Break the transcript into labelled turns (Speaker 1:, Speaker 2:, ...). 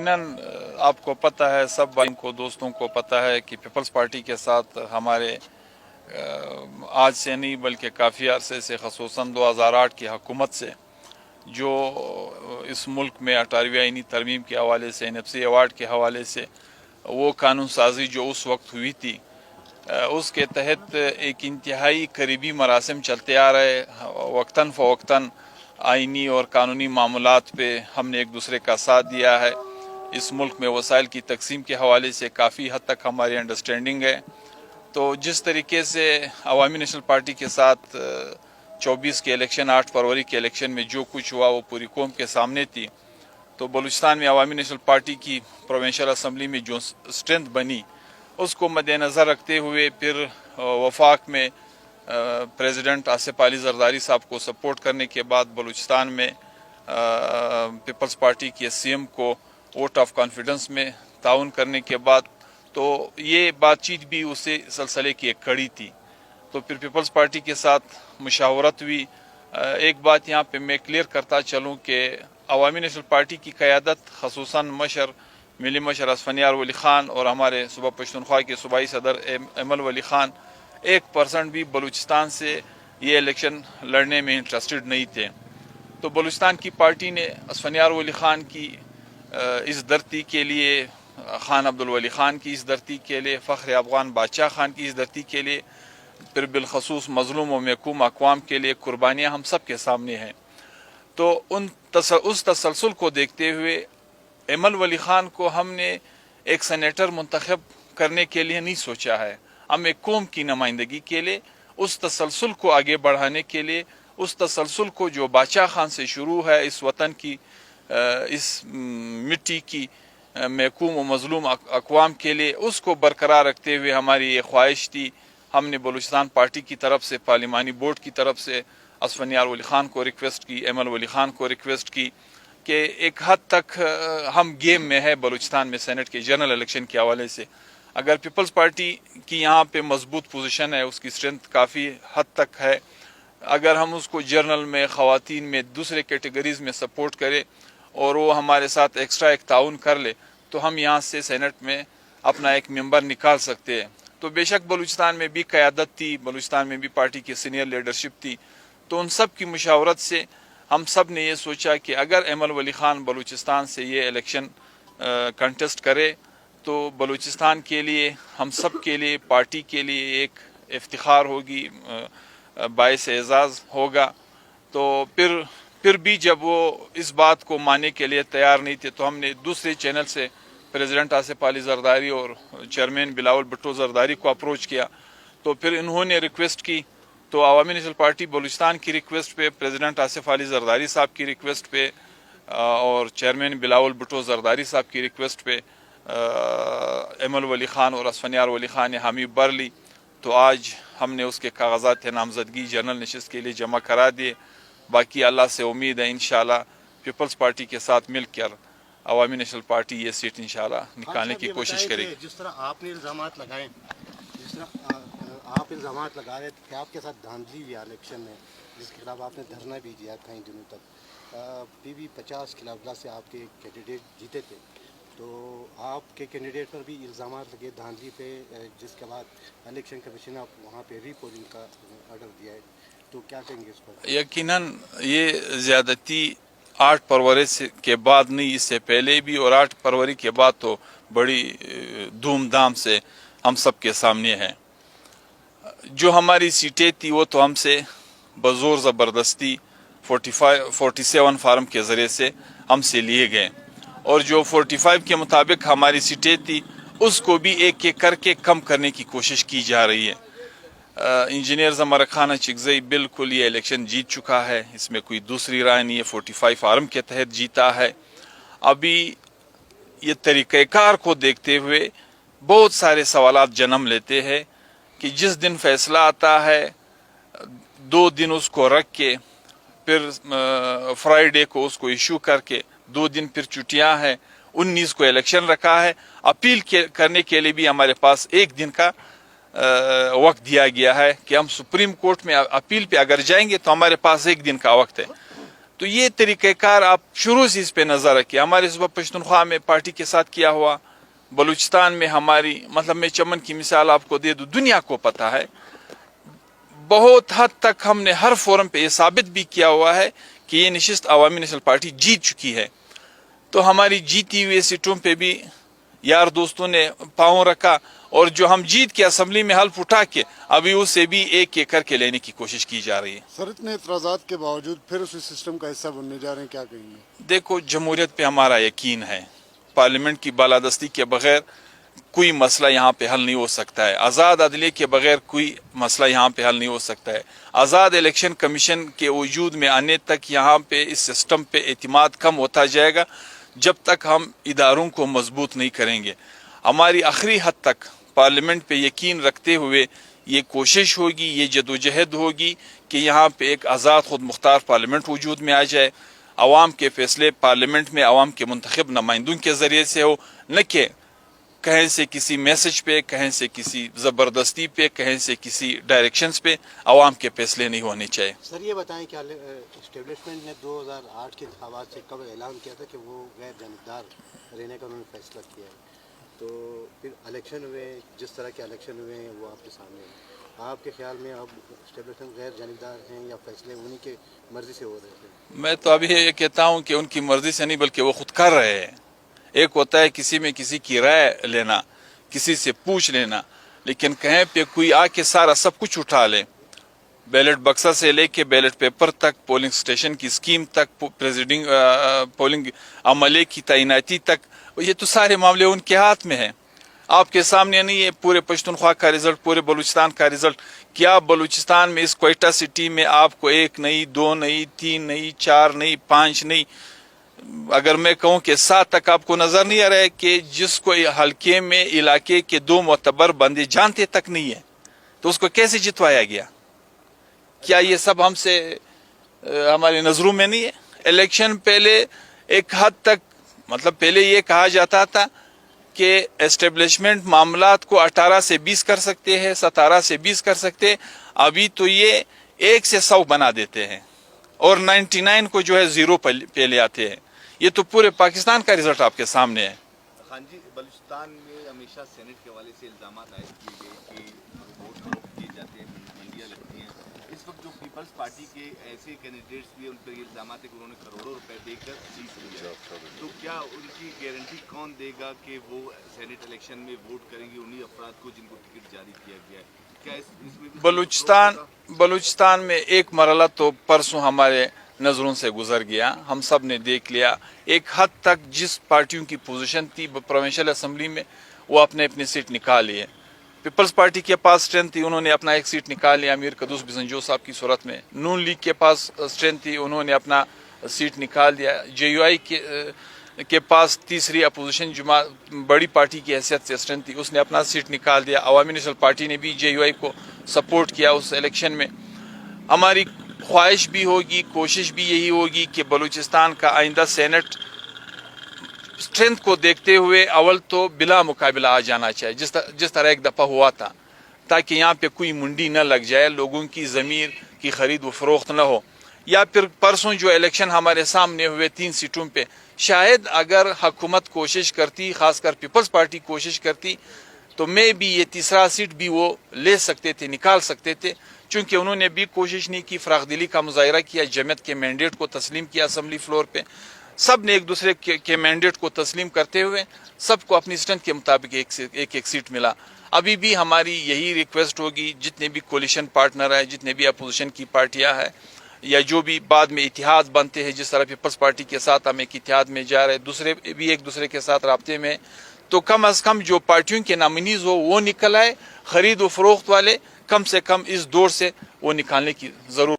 Speaker 1: یقیناً آپ کو پتہ ہے، سب بھائیوں کو دوستوں کو پتہ ہے کہ پیپلز پارٹی کے ساتھ ہمارے آج سے نہیں بلکہ کافی عرصے سے، خصوصاً 2008 کی حکومت سے جو اس ملک میں 18ویں آئینی ترمیم کے حوالے سے NFC ایوارڈ کے حوالے سے وہ قانون سازی جو اس وقت ہوئی تھی، اس کے تحت ایک انتہائی قریبی مراسم چلتے آ رہے، وقتاً فوقتاً آئینی اور قانونی معاملات پہ ہم نے ایک دوسرے کا ساتھ دیا ہے۔ اس ملک میں وسائل کی تقسیم کے حوالے سے کافی حد تک ہماری انڈرسٹینڈنگ ہے۔ تو جس طریقے سے عوامی نیشنل پارٹی کے ساتھ 24 کے الیکشن، 8 فروری کے الیکشن میں جو کچھ ہوا وہ پوری قوم کے سامنے تھی، تو بلوچستان میں عوامی نیشنل پارٹی کی پروونشل اسمبلی میں جو اسٹرینتھ بنی، اس کو مد نظر رکھتے ہوئے پھر وفاق میں پریزیڈنٹ آصف علی زرداری صاحب کو سپورٹ کرنے کے بعد بلوچستان میں پیپلز پارٹی کے CM کو ووٹ آف کانفیڈنس میں تعاون کرنے کے بعد، تو یہ بات چیت بھی اسی سلسلے کی ایک کڑی تھی۔ تو پھر پیپلز پارٹی کے ساتھ مشاورت ہوئی۔ ایک بات یہاں پہ میں کلیئر کرتا چلوں کہ عوامی نیشنل پارٹی کی قیادت، خصوصاً ملی مشر اسفندیار ولی خان اور ہمارے صوبہ پشتونخوا کے صوبائی صدر ایمل ولی خان 1% بھی بلوچستان سے یہ الیکشن لڑنے میں انٹرسٹڈ نہیں تھے۔ تو بلوچستان کی پارٹی نے اسفندیار ولی خان کی اس دھرتی کے لیے، خان عبدالولی خان کی اس دھرتی کے لیے، فخر افغان بادشاہ خان کی اس دھرتی کے لیے، پھر بالخصوص مظلوم و محکوم اقوام کے لیے قربانیاں ہم سب کے سامنے ہیں۔ تو اس تسلسل کو دیکھتے ہوئے ایمل ولی خان کو ہم نے ایک سینیٹر منتخب کرنے کے لیے نہیں سوچا ہے، ہم ایک قوم کی نمائندگی کے لیے، اس تسلسل کو آگے بڑھانے کے لیے، اس تسلسل کو جو بادشاہ خان سے شروع ہے، اس وطن کی، اس مٹی کی محکوم و مظلوم اقوام کے لیے، اس کو برقرار رکھتے ہوئے ہماری یہ خواہش تھی۔ ہم نے بلوچستان پارٹی کی طرف سے، پارلیمانی بورڈ کی طرف سے اسفندیار ولی خان کو ریکویسٹ کی، ایمل ولی خان کو ریکویسٹ کی کہ ایک حد تک ہم گیم میں ہے بلوچستان میں سینٹ کے جنرل الیکشن کے حوالے سے۔ اگر پیپلز پارٹی کی یہاں پہ مضبوط پوزیشن ہے، اس کی اسٹرینتھ کافی حد تک ہے، اگر ہم اس کو جرنل میں، خواتین میں، دوسرے کیٹیگریز میں سپورٹ کرے اور وہ ہمارے ساتھ ایکسٹرا ایک تعاون کر لے، تو ہم یہاں سے سینٹ میں اپنا ایک ممبر نکال سکتے ہیں۔ تو بے شک بلوچستان میں بھی قیادت تھی، بلوچستان میں بھی پارٹی کی سینئر لیڈرشپ تھی، تو ان سب کی مشاورت سے ہم سب نے یہ سوچا کہ اگر ایمل ولی خان بلوچستان سے یہ الیکشن کنٹیسٹ کرے تو بلوچستان کے لیے، ہم سب کے لیے، پارٹی کے لیے ایک افتخار ہوگی، باعث اعزاز ہوگا۔ تو پھر بھی جب وہ اس بات کو ماننے کے لیے تیار نہیں تھے، تو ہم نے دوسرے چینل سے پریزیڈنٹ آصف علی زرداری اور چیئرمین بلاول بھٹو زرداری کو اپروچ کیا، تو پھر انہوں نے ریکویسٹ کی۔ تو عوامی نیشنل پارٹی بلوچستان کی ریکویسٹ پہ، پریزیڈنٹ آصف علی زرداری صاحب کی ریکویسٹ پہ اور چیئرمین بلاول بھٹو زرداری صاحب کی ریکویسٹ پہ ایمل ولی خان اور اسفندیار ولی خان نے حامی بھر لی۔ تو آج ہم نے اس کے کاغذات نامزدگی جنرل نشست کے لیے جمع کرا دیے۔ باقی اللہ سے امید ہے انشاءاللہ پیپلز پارٹی کے ساتھ مل کر عوامی نیشنل پارٹی یہ سیٹ انشاءاللہ نکالنے کی کوشش کرے گی۔
Speaker 2: جس طرح آپ نے الزامات لگائے، جس طرح آپ الزامات لگا رہے تھے کہ آپ کے ساتھ دھاندلی ہوئی الیکشن میں، جس کے خلاف آپ نے دھرنا بھی دیا کئی دنوں تک، PV 50 خلاف سے آپ کے کینڈیڈیٹ جیتے تھے، تو آپ کے کینڈیڈیٹ پر بھی الزامات لگے دھاندلی پہ، جس کے بعد الیکشن کمیشن نے وہاں پہ ری پولنگ کا آرڈر دیا ہے، تو کیا کہیں گے اس پر؟
Speaker 1: یقیناً یہ زیادتی 8 فروری کے بعد نہیں، اس سے پہلے بھی، اور 8 فروری کے بعد تو بڑی دھوم دھام سے ہم سب کے سامنے ہے۔ جو ہماری سیٹیں تھی وہ تو ہم سے بزور زبردستی 47 فارم کے ذریعے سے ہم سے لیے گئے، اور جو 45 کے مطابق ہماری سیٹیں تھی اس کو بھی ایک ایک کر کے کم کرنے کی کوشش کی جا رہی ہے۔ انجینئر زمرک خانہ چکزئی بالکل یہ الیکشن جیت چکا ہے، اس میں کوئی دوسری رائے نہیں ہے، 45 فارم کے تحت جیتا ہے۔ ابھی یہ طریقہ کار کو دیکھتے ہوئے بہت سارے سوالات جنم لیتے ہیں کہ جس دن فیصلہ آتا ہے 2 دن اس کو رکھ کے، پھر فرائیڈے کو اس کو ایشو کر کے 2 دن پھر چھٹیاں ہیں، 19 کو الیکشن رکھا ہے۔ اپیل کرنے کے لیے بھی ہمارے پاس 1 دن کا وقت دیا گیا ہے کہ ہم سپریم کورٹ میں اپیل پہ اگر جائیں گے تو ہمارے پاس 1 دن کا وقت ہے۔ تو یہ طریقہ کار آپ شروع سے اس پہ نظر رکھیں. ہمارے صوبہ پشتونخوا میں پارٹی کے ساتھ کیا ہوا, بلوچستان میں ہماری, مطلب میں چمن کی مثال آپ کو دے دوں, دنیا کو پتہ ہے بہت حد تک ہم نے ہر فورم پہ یہ ثابت بھی کیا ہوا ہے کہ یہ نشست عوامی نیشنل پارٹی جیت چکی ہے. تو ہماری جیتی ہوئی سیٹوں پہ بھی یار دوستوں نے پاؤں رکھا, اور جو ہم جیت کے اسمبلی میں حلف اٹھا کے ابھی اسے بھی ایک ایک کر کے لینے کی کوشش کی جا رہی ہے.
Speaker 3: سر اتنے اعتراضات کے باوجود پھر اسی سسٹم کا حصہ بننے جا رہے ہیں, کیا کہیں گے؟
Speaker 1: دیکھو, جمہوریت پہ ہمارا یقین ہے, پارلیمنٹ کی بالادستی کے بغیر کوئی مسئلہ یہاں پہ حل نہیں ہو سکتا ہے, آزاد عدلیہ کے بغیر کوئی مسئلہ یہاں پہ حل نہیں ہو سکتا ہے. آزاد الیکشن کمیشن کے وجود میں آنے تک یہاں پہ اس سسٹم پہ اعتماد کم ہوتا جائے گا جب تک ہم اداروں کو مضبوط نہیں کریں گے. ہماری آخری حد تک پارلیمنٹ پہ یقین رکھتے ہوئے یہ کوشش ہوگی, یہ جدوجہد ہوگی کہ یہاں پہ ایک آزاد خود مختار پارلیمنٹ وجود میں آ جائے, عوام کے فیصلے پارلیمنٹ میں عوام کے منتخب نمائندوں کے ذریعے سے ہو, نہ کہ کہیں سے کسی میسج پہ, کہیں سے کسی زبردستی پہ, کہیں سے کسی ڈائریکشنز پہ عوام کے فیصلے نہیں ہونے چاہیے.
Speaker 2: سر یہ بتائیں کہ اسٹیبلشمنٹ نے 2008 کے انتخابات سے کب اعلان کیا تھا کہ وہ غیر جانبدار رہنے کا انہوں نے فیصلہ کیا ہے, تو پھر الیکشن ہوئے, جس طرح کے الیکشن ہوئے ہیں وہ آپ کے سامنے ہیں. آپ کے خیال میں اب اسٹیبلشمنٹ غیر جانبدار ہیں یا فیصلے انہی کے مرضی سے ہو رہے تھے؟
Speaker 1: میں تو ابھی یہ کہتا ہوں کہ ان کی مرضی سے نہیں بلکہ وہ خود کر رہے ہیں. ایک ہوتا ہے کسی میں کسی کی رائے لینا, کسی سے پوچھ لینا, لیکن کہیں پہ کوئی آ کے سارا سب کچھ اٹھا لے, بیلٹ بکسا سے لے کے بیلٹ پیپر تک, پولنگ سٹیشن کی اسکیم تک, پولنگ عملے کی تعیناتی تک, یہ تو سارے معاملے ان کے ہاتھ میں ہیں. آپ کے سامنے نہیں ہے پورے پشتونخوا کا رزلٹ, پورے بلوچستان کا رزلٹ. کیا بلوچستان میں اس کوئٹہ سٹی میں آپ کو 1 نہیں, 2 نہیں, 3 نہیں, 4 نہیں, 5 نہیں, اگر میں کہوں کہ 7 تک آپ کو نظر نہیں آ رہا ہے کہ جس کو حلقے میں علاقے کے 2 معتبر بندے جانتے تک نہیں ہے, تو اس کو کیسے جتوایا گیا؟ کیا یہ سب ہم سے ہماری نظروں میں نہیں ہے؟ الیکشن پہلے ایک حد تک, مطلب پہلے یہ کہا جاتا تھا کہ اسٹیبلشمنٹ معاملات کو 18 سے 20 کر سکتے ہیں, 17 سے 20 کر سکتے ہیں. ابھی تو یہ 1 سے 100 بنا دیتے ہیں اور 99 کو جو ہے 0 پہ لے آتے ہیں. یہ تو پورے پاکستان کا رزلٹ آپ کے سامنے ہے.
Speaker 4: خان جی, بلوچستان میں ہمیشہ سینٹ کے حوالے سے الزامات عائد کیے گئے کہ ووٹ فروخت کیے جاتے ہیں, منڈیاں لگتی ہیں. اس وقت جو پیپلز پارٹی کے ایسے کینڈیڈیٹس بھی, ان پر یہ الزامات ہے کہ انہوں نے کروڑوں روپے دے کر جیت لیا, تو کیا ان کی گارنٹی کون دے گا کہ وہ سینٹ الیکشن میں ووٹ کریں گے انہی افراد کو جن کو ٹکٹ جاری کیا گیا ہے؟ کیا اس میں بھی
Speaker 1: بلوچستان میں ایک مرحلہ تو پرسوں ہمارے نظروں سے گزر گیا, ہم سب نے دیکھ لیا. ایک حد تک جس پارٹیوں کی پوزیشن تھی پروونشل اسمبلی میں, وہ اپنے سیٹ نکال لیے. پیپلز پارٹی کے پاس اسٹرینتھ تھی, انہوں نے اپنا ایک سیٹ نکال لیا امیر قدوس بزنجو صاحب کی صورت میں. نون لیگ کے پاس اسٹرینتھ تھی, انہوں نے اپنا سیٹ نکال دیا. جے یو آئی کے پاس تیسری اپوزیشن جماعت بڑی پارٹی کی حیثیت سے اسٹرینتھ تھی, اس نے اپنا سیٹ نکال دیا. عوامی نیشنل پارٹی نے بھی جے یو آئی کو سپورٹ کیا اس الیکشن میں. ہماری خواہش بھی ہوگی, کوشش بھی یہی ہوگی کہ بلوچستان کا آئندہ سینٹ اسٹرینتھ کو دیکھتے ہوئے اول تو بلا مقابلہ آ جانا چاہیے, جس طرح ایک دفعہ ہوا تھا, تاکہ یہاں پہ کوئی منڈی نہ لگ جائے, لوگوں کی ضمیر کی خرید و فروخت نہ ہو. یا پھر پرسوں جو الیکشن ہمارے سامنے ہوئے 3 سیٹوں پہ, شاید اگر حکومت کوشش کرتی, خاص کر پیپلز پارٹی کوشش کرتی, تو میں بھی یہ تیسرا سیٹ بھی وہ لے سکتے تھے, نکال سکتے تھے. چونکہ انہوں نے بھی کوشش نہیں کی, فراخ دلی کا مظاہرہ کیا, جمعیت کے مینڈیٹ کو تسلیم کیا اسمبلی فلور پہ. سب نے ایک دوسرے کے مینڈیٹ کو تسلیم کرتے ہوئے سب کو اپنی اسٹرینتھ کے مطابق ایک سیٹ ملا. ابھی بھی ہماری یہی ریکویسٹ ہوگی, جتنے بھی کولیشن پارٹنر ہیں, جتنے بھی اپوزیشن کی پارٹیاں ہیں, یا جو بھی بعد میں اتحاد بنتے ہیں, جس طرح پیپلز پارٹی کے ساتھ ہم ایک اتحاد میں جا رہے, دوسرے بھی ایک دوسرے کے ساتھ رابطے میں, تو کم از کم جو پارٹیوں کے نامنیز ہو وہ نکل آئے. خرید و فروخت والے کم سے کم اس دور سے وہ نکالنے کی ضرور